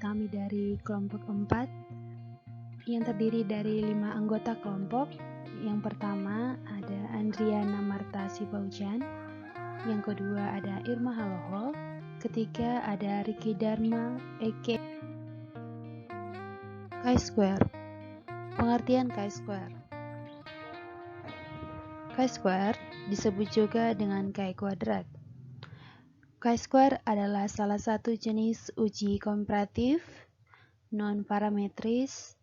kami dari kelompok 4 yang terdiri dari 5 anggota kelompok. Yang pertama ada Andriana Marta Sibaujan, yang kedua ada Irma Haloho, ketiga ada Riki Dharma Eke. Chi-square. Pengertian chi-square. Chi-square disebut juga dengan chi-kuadrat. Chi-square adalah salah satu jenis uji komparatif non-parametris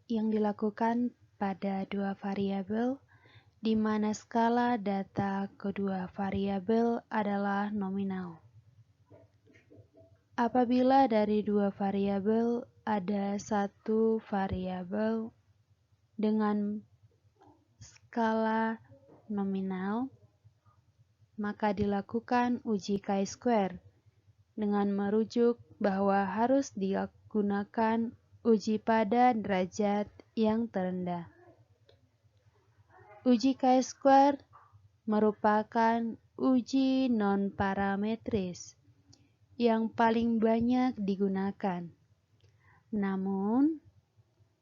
yang dilakukan pada dua variabel, di mana skala data kedua variabel adalah nominal. Apabila dari dua variabel ada satu variabel dengan skala nominal, maka dilakukan uji chi-square dengan merujuk bahwa harus digunakan uji pada derajat yang terendah. Uji chi-square merupakan uji non-parametris yang paling banyak digunakan. Namun,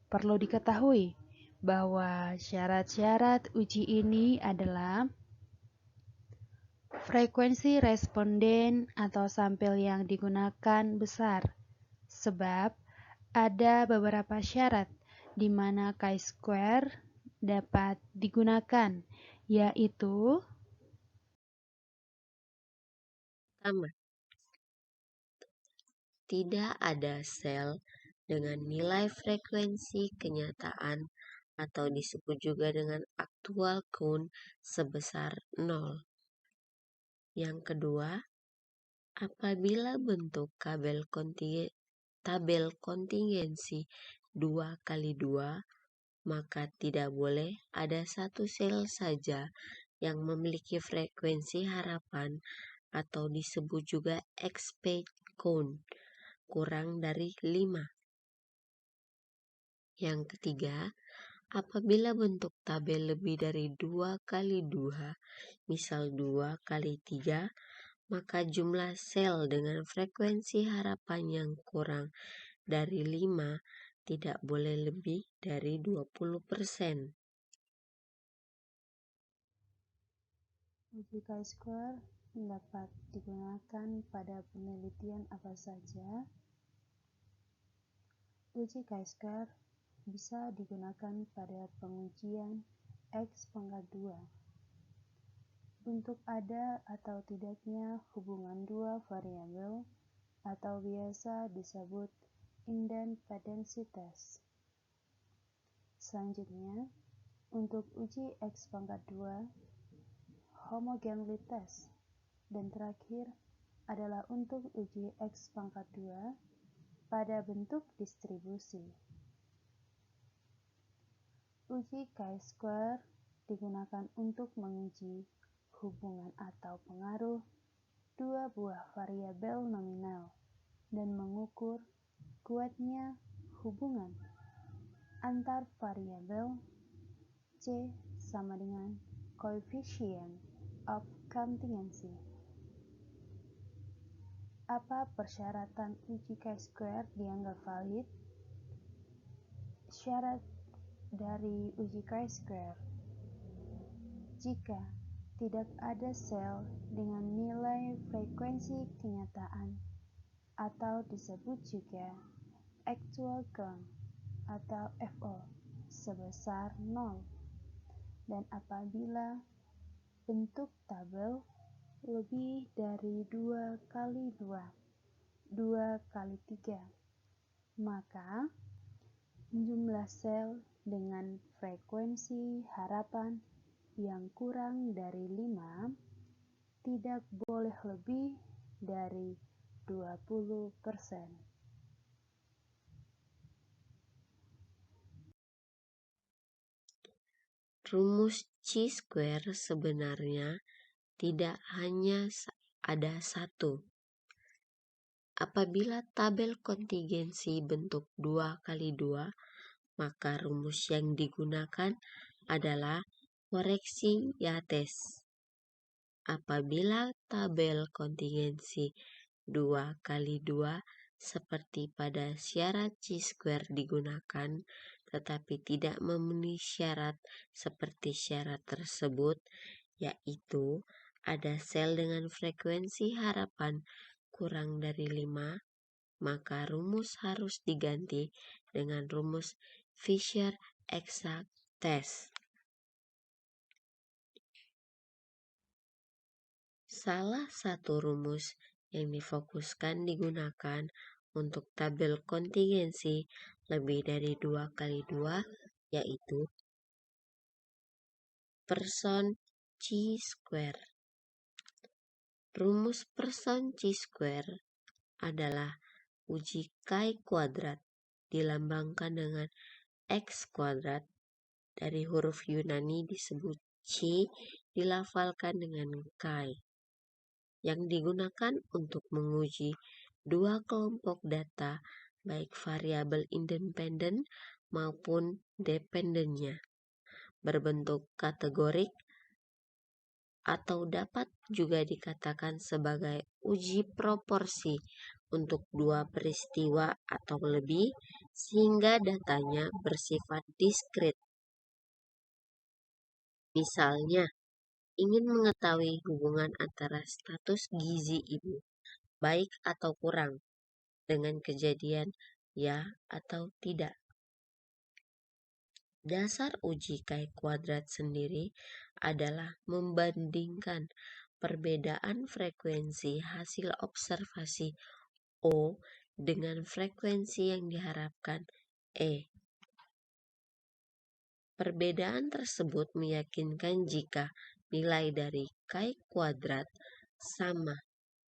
perlu diketahui bahwa syarat-syarat uji ini adalah frekuensi responden atau sampel yang digunakan besar, sebab ada beberapa syarat di mana chi-square dapat digunakan, yaitu pertama, tidak ada sel dengan nilai frekuensi kenyataan atau disebut juga dengan actual count sebesar 0. Yang kedua, apabila bentuk tabel kontingensi 2x2, maka tidak boleh ada satu sel saja yang memiliki frekuensi harapan atau disebut juga expected count kurang dari 5. Yang ketiga, apabila bentuk tabel lebih dari 2x2, misal 2x3, maka jumlah sel dengan frekuensi harapan yang kurang dari 5 tidak boleh lebih dari 20%. uji chi-square dapat digunakan pada penelitian apa saja. Uji chi-square bisa digunakan pada pengujian X⁻², untuk ada atau tidaknya hubungan dua variabel atau biasa disebut independency test. Selanjutnya, untuk uji X⁻², homogeneity test, dan terakhir adalah untuk uji X⁻² pada bentuk distribusi. Uji chi-square digunakan untuk menguji hubungan atau pengaruh dua buah variabel nominal dan mengukur kuatnya hubungan antar variabel C sama dengan coefficient of contingency. Apa persyaratan uji chi-square dianggap valid? Syarat dari uji chi-square: jika tidak ada sel dengan nilai frekuensi kenyataan atau disebut juga actual count atau FO sebesar 0, dan apabila bentuk tabel lebih dari 2x2, 2x3, maka jumlah sel dengan frekuensi harapan yang kurang dari 5 tidak boleh lebih dari 20%. Rumus chi-square sebenarnya tidak hanya ada satu. Apabila tabel kontingensi bentuk 2x2, maka rumus yang digunakan adalah koreksi Yates. Apabila tabel kontingensi 2x2 seperti pada syarat chi-square digunakan, tetapi tidak memenuhi syarat seperti syarat tersebut, yaitu ada sel dengan frekuensi harapan kurang dari 5, maka rumus harus diganti dengan rumus Fisher exact test. Salah satu rumus yang difokuskan digunakan untuk tabel kontingensi lebih dari 2x2, yaitu Person chi-square. Rumus Person chi-square adalah uji chi kuadrat dilambangkan dengan x kuadrat. Dari huruf Yunani disebut chi, dilafalkan dengan chi, yang digunakan untuk menguji dua kelompok data, baik variabel independen maupun dependennya, berbentuk kategorik, atau dapat juga dikatakan sebagai uji proporsi untuk dua peristiwa atau lebih, sehingga datanya bersifat diskrit. Misalnya, ingin mengetahui hubungan antara status gizi ibu, baik atau kurang, dengan kejadian ya atau tidak. Dasar uji chi kuadrat sendiri adalah membandingkan perbedaan frekuensi hasil observasi O dengan frekuensi yang diharapkan E. Perbedaan tersebut meyakinkan jika nilai dari chi kuadrat sama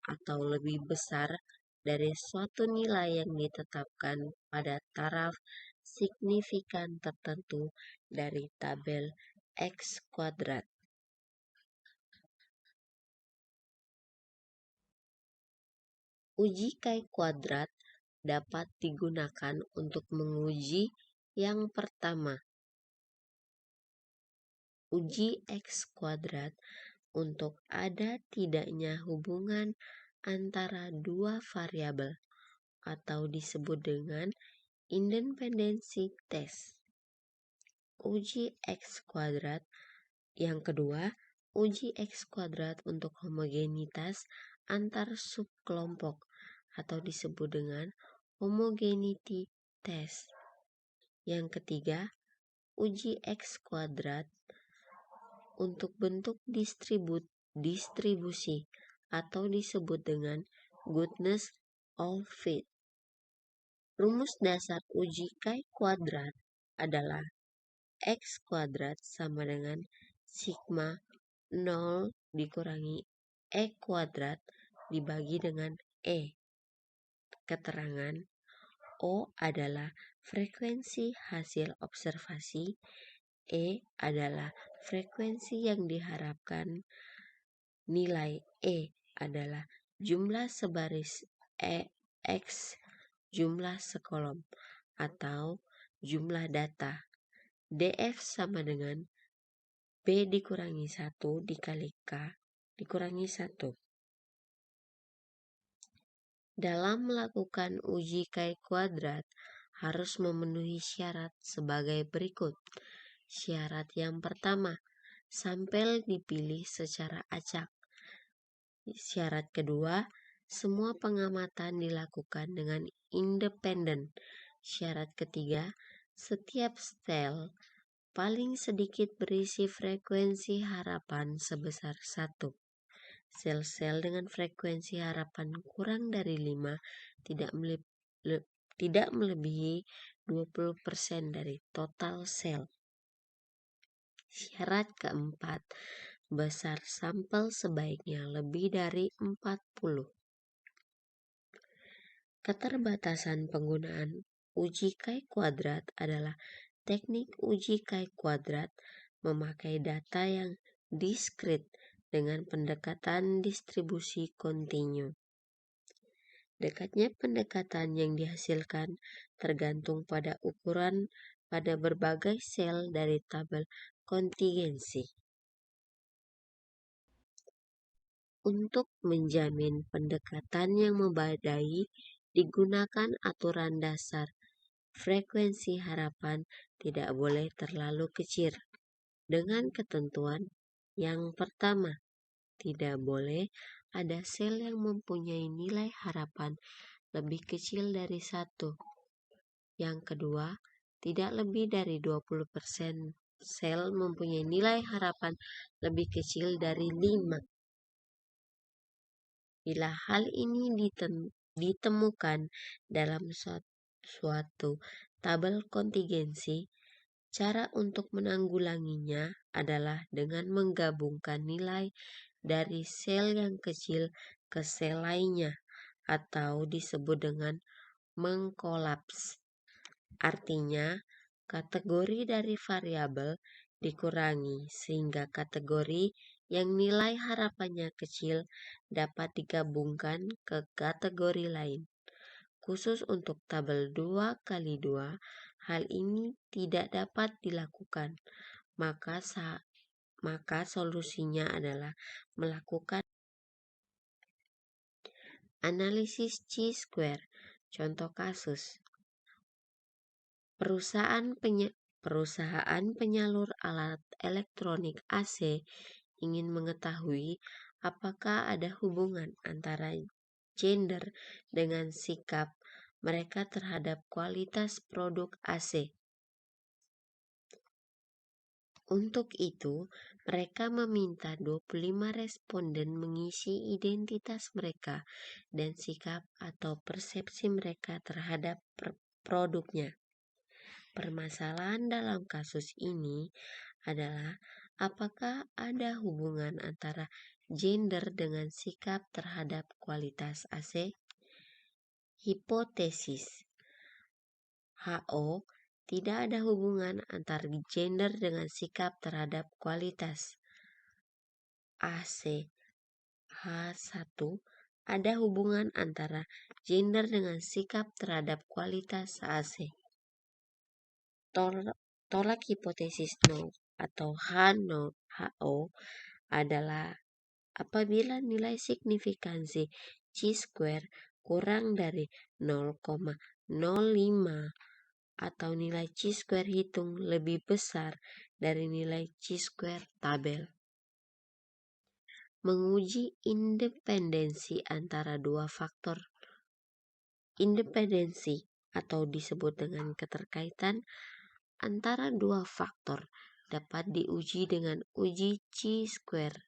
atau lebih besar dari suatu nilai yang ditetapkan pada taraf signifikan tertentu dari tabel X kuadrat. Uji chi kuadrat dapat digunakan untuk menguji yang pertama, uji X kuadrat untuk ada tidaknya hubungan antara dua variabel atau disebut dengan independensi tes. Uji X kuadrat yang kedua, uji X kuadrat untuk homogenitas antar subkelompok atau disebut dengan homogeneity test. Yang ketiga, uji X kuadrat untuk bentuk distribusi atau disebut dengan goodness of fit. Rumus dasar uji chi kuadrat adalah X kuadrat sama dengan sigma 0 dikurangi E kuadrat dibagi dengan E. Keterangan O adalah frekuensi hasil observasi, E adalah frekuensi yang diharapkan, nilai E adalah jumlah sebaris X jumlah sekolom atau jumlah data. DF sama dengan B dikurangi 1 dikali K dikurangi 1. Dalam melakukan uji chi kuadrat harus memenuhi syarat sebagai berikut. Syarat yang pertama, sampel dipilih secara acak. Syarat kedua, semua pengamatan dilakukan dengan independen. Syarat ketiga, setiap sel paling sedikit berisi frekuensi harapan sebesar 1. Sel-sel dengan frekuensi harapan kurang dari 5 tidak melebihi 20% dari total sel. Syarat keempat, besar sampel sebaiknya lebih dari 40. Keterbatasan penggunaan uji chi kuadrat adalah teknik uji chi kuadrat memakai data yang diskrit dengan pendekatan distribusi kontinu. Dekatnya pendekatan yang dihasilkan tergantung pada ukuran pada berbagai sel dari tabel kontingensi. Untuk menjamin pendekatan yang memadai, digunakan aturan dasar. Frekuensi harapan tidak boleh terlalu kecil. Dengan ketentuan yang pertama, tidak boleh ada sel yang mempunyai nilai harapan lebih kecil dari 1. Yang kedua, tidak lebih dari 20% sel mempunyai nilai harapan lebih kecil dari 5. Bila hal ini ditemukan dalam suatu tabel kontingensi, cara untuk menanggulanginya adalah dengan menggabungkan nilai dari sel yang kecil ke sel lainnya, atau disebut dengan mengkolaps. Artinya, kategori dari variabel dikurangi sehingga kategori yang nilai harapannya kecil dapat digabungkan ke kategori lain. Khusus untuk tabel 2x2, hal ini tidak dapat dilakukan. Maka solusinya adalah melakukan analisis chi-square. Contoh kasus: Perusahaan penyalur alat elektronik AC ingin mengetahui apakah ada hubungan antara gender dengan sikap mereka terhadap kualitas produk AC. Untuk itu, mereka meminta 25 responden mengisi identitas mereka dan sikap atau persepsi mereka terhadap produknya. Permasalahan dalam kasus ini adalah apakah ada hubungan antara gender dengan sikap terhadap kualitas AC? Hipotesis HO: tidak ada hubungan antara gender dengan sikap terhadap kualitas AC. H1: ada hubungan antara gender dengan sikap terhadap kualitas AC. Tolak hipotesis nol atau HO adalah apabila nilai signifikansi chi-square kurang dari 0,05 atau nilai chi-square hitung lebih besar dari nilai chi-square tabel. Menguji independensi antara dua faktor. Independensi atau disebut dengan keterkaitan antara dua faktor dapat diuji dengan uji chi-square.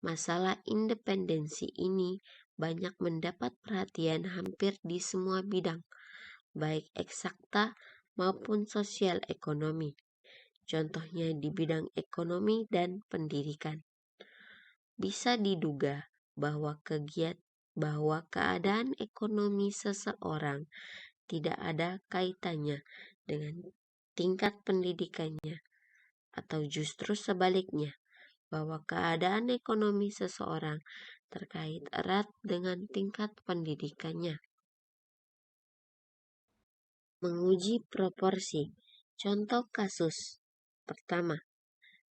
Masalah independensi ini banyak mendapat perhatian hampir di semua bidang, baik eksakta maupun sosial ekonomi. Contohnya di bidang ekonomi dan pendidikan. Bisa diduga bahwa keadaan ekonomi seseorang tidak ada kaitannya dengan tingkat pendidikannya, atau justru sebaliknya, bahwa keadaan ekonomi seseorang terkait erat dengan tingkat pendidikannya. Menguji proporsi. Contoh kasus pertama,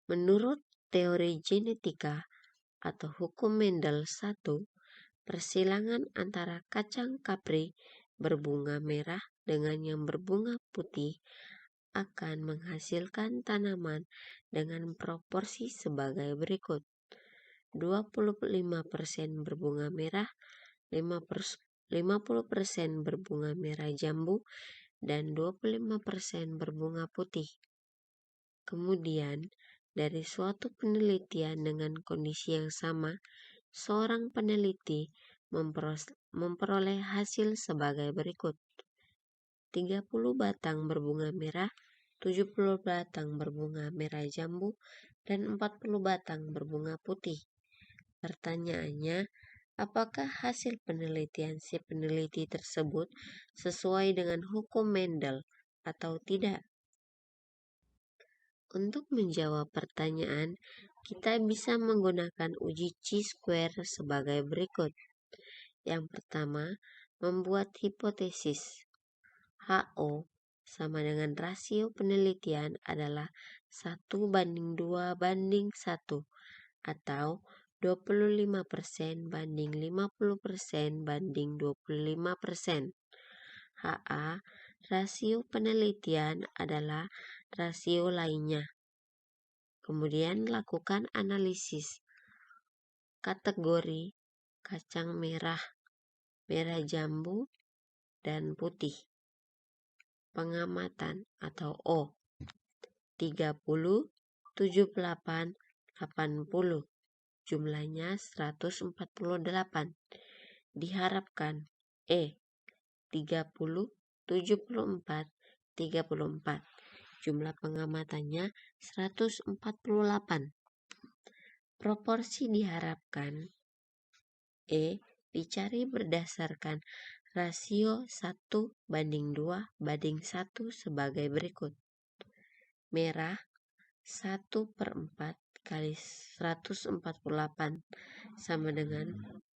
menurut teori genetika atau hukum Mendel 1, persilangan antara kacang kapri berbunga merah dengan yang berbunga putih akan menghasilkan tanaman dengan proporsi sebagai berikut: 25% berbunga merah, 50% berbunga merah jambu, dan 25% berbunga putih. Kemudian, dari suatu penelitian dengan kondisi yang sama, seorang peneliti memperoleh hasil sebagai berikut: 30 batang berbunga merah, 70 batang berbunga merah jambu, dan 40 batang berbunga putih. Pertanyaannya, apakah hasil penelitian si peneliti tersebut sesuai dengan hukum Mendel atau tidak? Untuk menjawab pertanyaan, kita bisa menggunakan uji chi-square sebagai berikut. Yang pertama, membuat hipotesis. HO sama dengan rasio penelitian adalah 1:2:1 atau 25% banding 50% banding 25%. HA, rasio penelitian adalah rasio lainnya. Kemudian lakukan analisis kategori kacang merah, merah jambu, dan putih. Pengamatan atau O, 30, 78, 80. Jumlahnya 148. Diharapkan E, 30, 74, 34. Jumlah pengamatannya 148. Proporsi diharapkan E dicari berdasarkan rasio 1:2:1 sebagai berikut. Merah 1/4 kali 148 sama dengan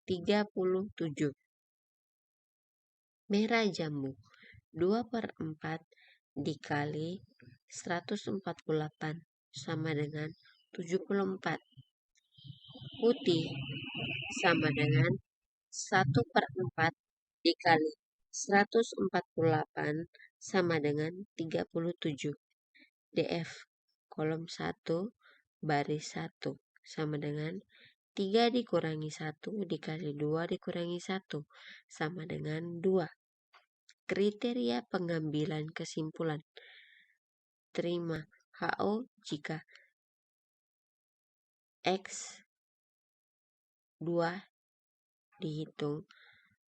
37. Merah jambu 2/4 dikali 148 sama dengan 74. Putih sama dengan 1/4 dikali 148 sama dengan 37. DF kolom 1 baris 1 sama dengan 3 dikurangi 1 dikali 2 dikurangi 1 sama dengan 2. Kriteria pengambilan kesimpulan. Terima HO jika X2 dihitung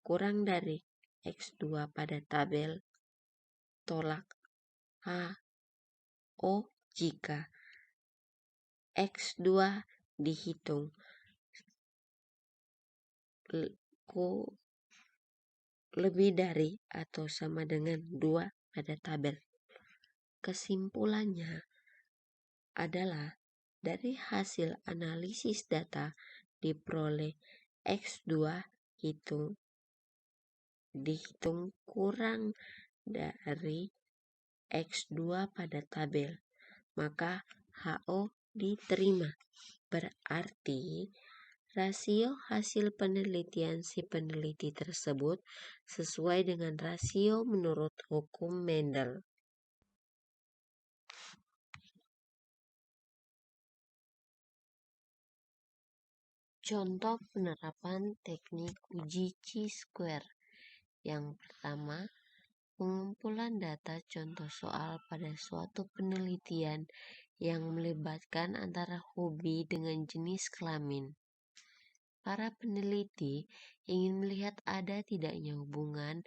kurang dari X2 pada tabel. Tolak HO jika X2 dihitung lebih dari atau sama dengan 2 pada tabel. Kesimpulannya adalah dari hasil analisis data diperoleh X2 dihitung kurang dari X2 pada tabel, maka HO diterima. Berarti rasio hasil penelitian si peneliti tersebut sesuai dengan rasio menurut hukum Mendel. Contoh penerapan teknik uji chi-square. Yang pertama, pengumpulan data contoh soal pada suatu penelitian yang melibatkan antara hobi dengan jenis kelamin. Para peneliti ingin melihat ada tidaknya hubungan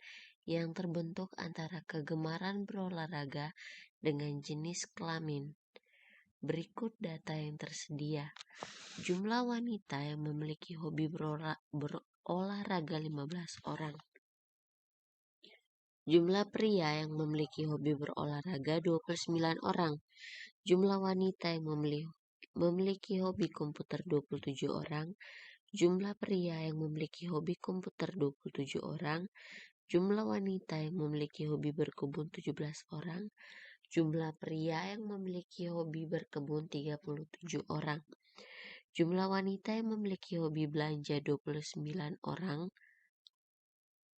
yang terbentuk antara kegemaran berolahraga dengan jenis kelamin. Berikut data yang tersedia. Jumlah wanita yang memiliki hobi berolahraga 15 orang. Jumlah pria yang memiliki hobi berolahraga 29 orang. Jumlah wanita yang memiliki hobi komputer 27 orang. Jumlah pria yang memiliki hobi komputer 27 orang. Jumlah wanita yang memiliki hobi berkebun 17 orang. Jumlah pria yang memiliki hobi berkebun 37 orang. Jumlah wanita yang memiliki hobi belanja 29 orang.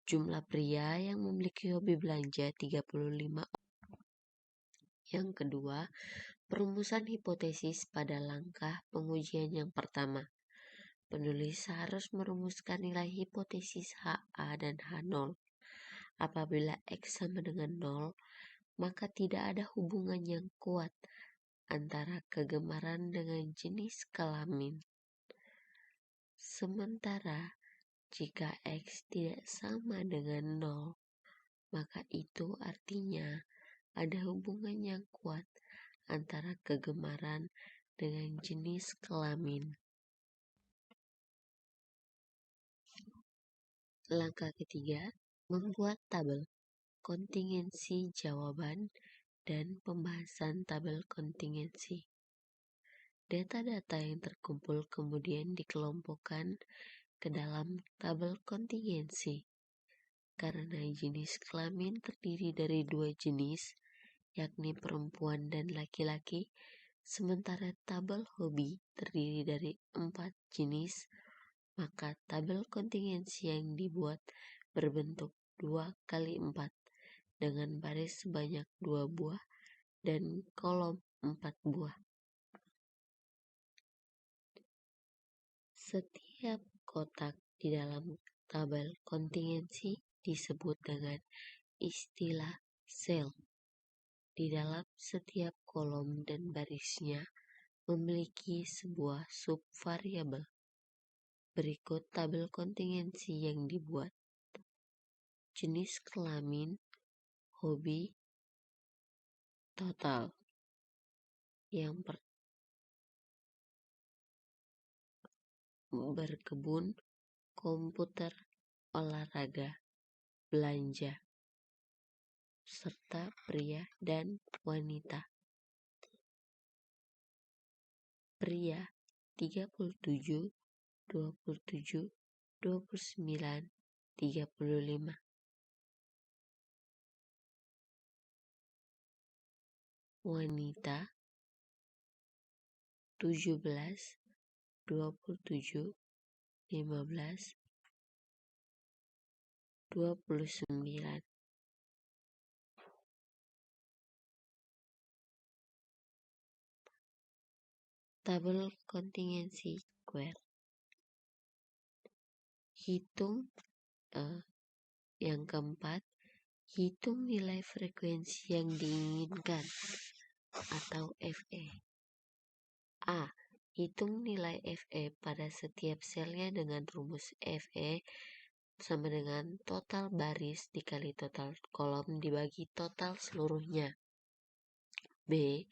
Jumlah pria yang memiliki hobi belanja 35 orang. Yang kedua, perumusan hipotesis pada langkah pengujian yang pertama. Penulis harus merumuskan nilai hipotesis HA dan H0. Apabila X sama dengan 0, maka tidak ada hubungan yang kuat antara kegemaran dengan jenis kelamin. Sementara jika X tidak sama dengan 0, maka itu artinya ada hubungan yang kuat antara kegemaran dengan jenis kelamin. Langkah ketiga, membuat tabel kontingensi jawaban dan pembahasan tabel kontingensi. Data-data yang terkumpul kemudian dikelompokkan ke dalam tabel kontingensi. Karena jenis kelamin terdiri dari 2 jenis, yakni perempuan dan laki-laki, Sementara tabel hobi terdiri dari 4 jenis, maka tabel kontingensi yang dibuat berbentuk 2x4 dengan baris sebanyak 2 buah dan kolom 4 buah. Setiap kotak di dalam tabel kontingensi disebut dengan istilah sel. Di dalam setiap kolom dan barisnya memiliki sebuah subvariabel. Berikut tabel kontingensi yang dibuat. Jenis kelamin, hobi, total. Yang berkebun, komputer, olahraga, belanja, serta pria dan wanita. Pria 37, 27, 29, 35. Wanita 17, 27, 15, 29. Tabel kontingensi square. Hitung yang keempat, hitung nilai frekuensi yang diinginkan atau FE. A. Hitung nilai FE pada setiap selnya dengan rumus FE sama dengan total baris dikali total kolom dibagi total seluruhnya. B.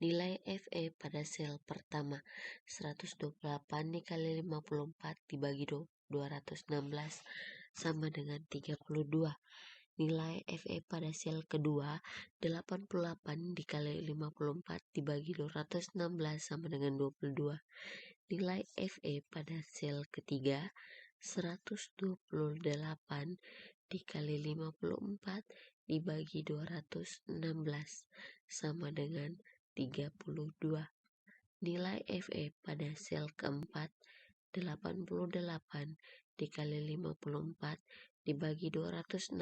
Nilai FE pada sel pertama 128 dikali 54 dibagi 216 sama dengan 32. Nilai FE pada sel kedua 88 dikali 54 dibagi 216 sama dengan 22. Nilai FE pada sel ketiga 128 dikali 54 dibagi 216 sama dengan 32. Nilai FE pada sel keempat 88 dikali 54 dibagi 216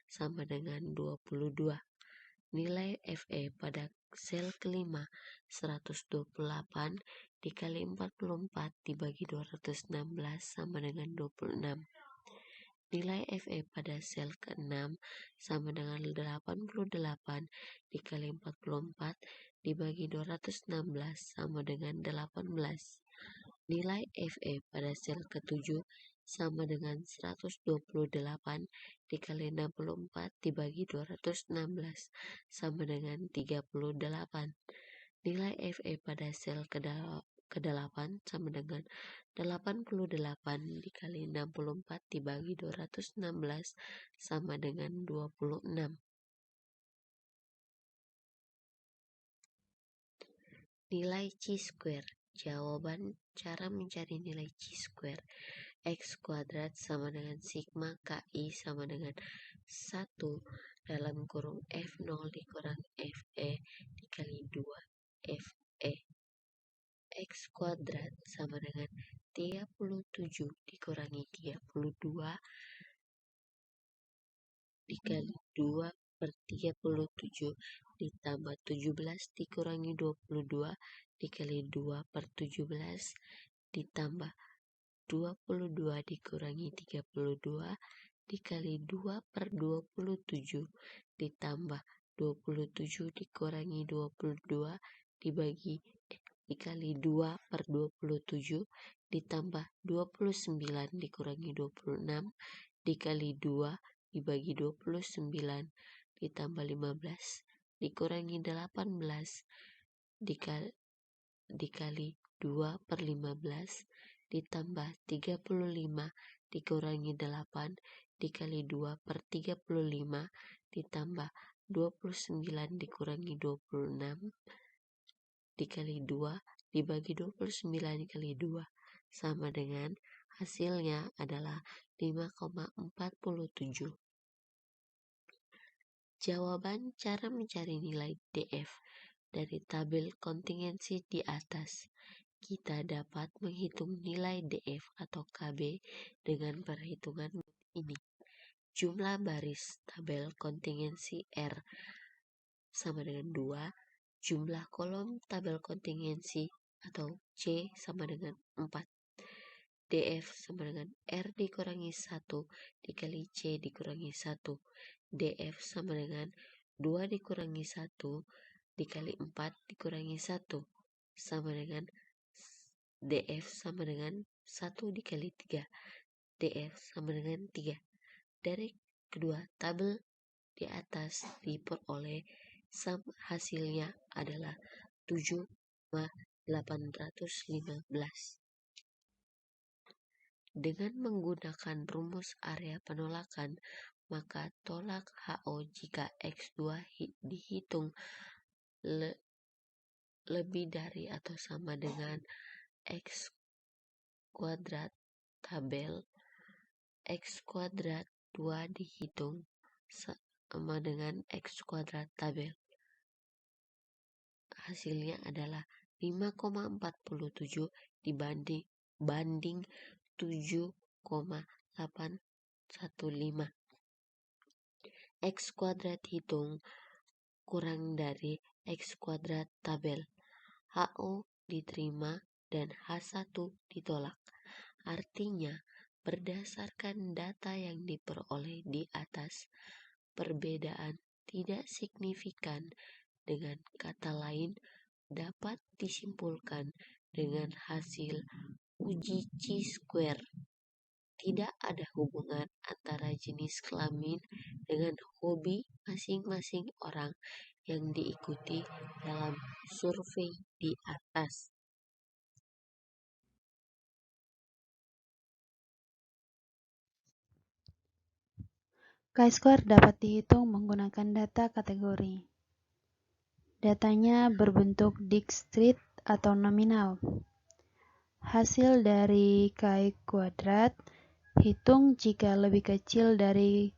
sama dengan 22. Nilai FE pada sel kelima 128 dikali 44 dibagi 216 sama dengan 26. Nilai FE pada sel ke-6 sama dengan 88 dikali 44 dibagi 216 sama dengan 18. Nilai FE pada sel ke-7 sama dengan 128 dikali 64 dibagi 216 sama dengan 38. Nilai FE pada sel ke-8 sama dengan 88 dikali 64 dibagi 216 sama dengan 26. Nilai chi-square. Jawaban cara mencari nilai chi-square. X kuadrat sama dengan sigma KI sama dengan 1 dalam kurung F0 dikurangi FE dikali 2 FE. X kuadrat sama dengan 37 dikurangi 32 dikali 2 per 37 ditambah 17 dikurangi 22 dikali 2 per 17 ditambah 22 dikurangi 32 dikali 2 per 27 ditambah 27 dikurangi 22 dikali 2 per 27 ditambah 29 dikurangi 26 dikali 2 dibagi 29 ditambah 15 dikurangi 18 dikali 2 per 15 ditambah 35 dikurangi 8 dikali 2 per 35 ditambah 29 dikurangi 26 dikali 2 dibagi 29 dikali 2 sama dengan hasilnya adalah 5,47. Jawaban cara mencari nilai DF. dari tabel kontingensi di atas, kita dapat menghitung nilai DF atau KB dengan perhitungan ini. Jumlah baris tabel kontingensi R sama dengan 2, jumlah kolom tabel kontingensi atau C sama dengan 4. DF sama dengan R dikurangi 1 dikali C dikurangi 1. DF sama dengan 2 dikurangi 1 dikali 4 dikurangi 1 sama dengan DF sama dengan 1 dikali 3. DF sama dengan 3. Dari kedua tabel di atas diperoleh hasilnya adalah 7,815. Dengan menggunakan rumus area penolakan, maka tolak HO jika X2 dihitung lebih dari atau sama dengan X kuadrat tabel, X kuadrat 2 dihitung sama dengan X kuadrat tabel. Hasilnya adalah 5,47 banding 7,815. X kuadrat hitung kurang dari X kuadrat tabel. HO diterima dan H1 ditolak. Artinya, berdasarkan data yang diperoleh di atas, perbedaan tidak signifikan. Dengan kata lain, dapat disimpulkan dengan hasil uji chi-square. Tidak ada hubungan antara jenis kelamin dengan hobi masing-masing orang yang diikuti dalam survei di atas. Chi-square dapat dihitung menggunakan data kategori. Datanya berbentuk discrete atau nominal. Hasil dari chi kuadrat hitung jika lebih kecil dari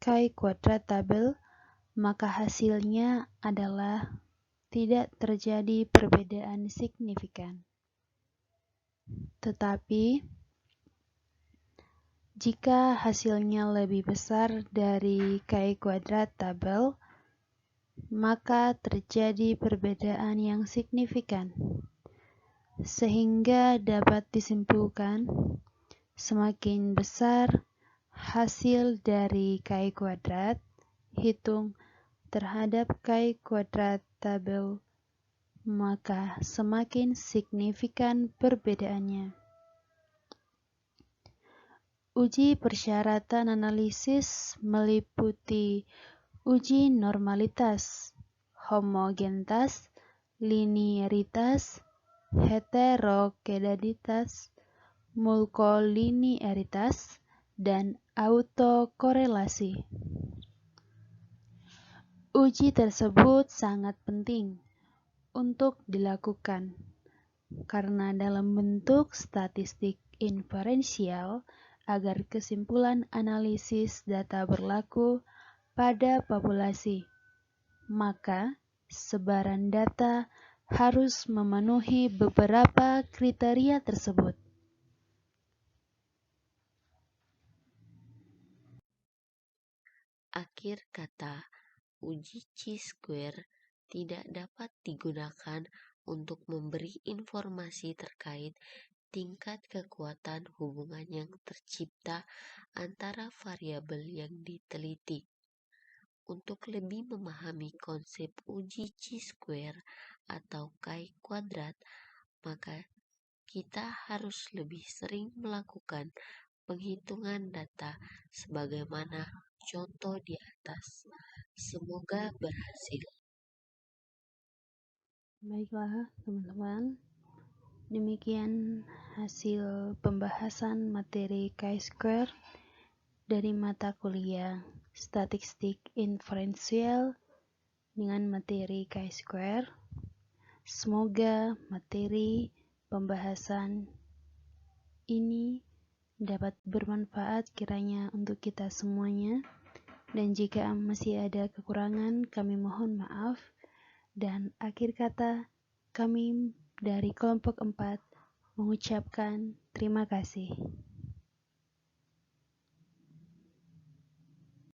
chi kuadrat tabel, maka hasilnya adalah tidak terjadi perbedaan signifikan. Tetapi, jika hasilnya lebih besar dari chi kuadrat tabel, maka terjadi perbedaan yang signifikan. Sehingga dapat disimpulkan, semakin besar hasil dari chi kuadrat hitung terhadap chi kuadrat tabel, maka semakin signifikan perbedaannya. Uji persyaratan analisis meliputi uji normalitas, homogenitas, linearitas, heterogeneitas, mulkolinearitas, dan autokorelasi. Uji tersebut sangat penting untuk dilakukan karena dalam bentuk statistik inferensial agar kesimpulan analisis data berlaku pada populasi, maka sebaran data harus memenuhi beberapa kriteria tersebut. Akhir kata, uji chi-square tidak dapat digunakan untuk memberi informasi terkait tingkat kekuatan hubungan yang tercipta antara variabel yang diteliti. Untuk lebih memahami konsep uji chi-square atau chi kuadrat, maka kita harus lebih sering melakukan penghitungan data sebagaimana contoh di atas. Semoga berhasil. Baiklah teman-teman, demikian hasil pembahasan materi chi-square dari mata kuliah Statistik Inferensial dengan materi chi-square. Semoga materi pembahasan ini dapat bermanfaat kiranya untuk kita semuanya, dan jika masih ada kekurangan kami mohon maaf. Dan akhir kata, kami dari kelompok 4 mengucapkan terima kasih.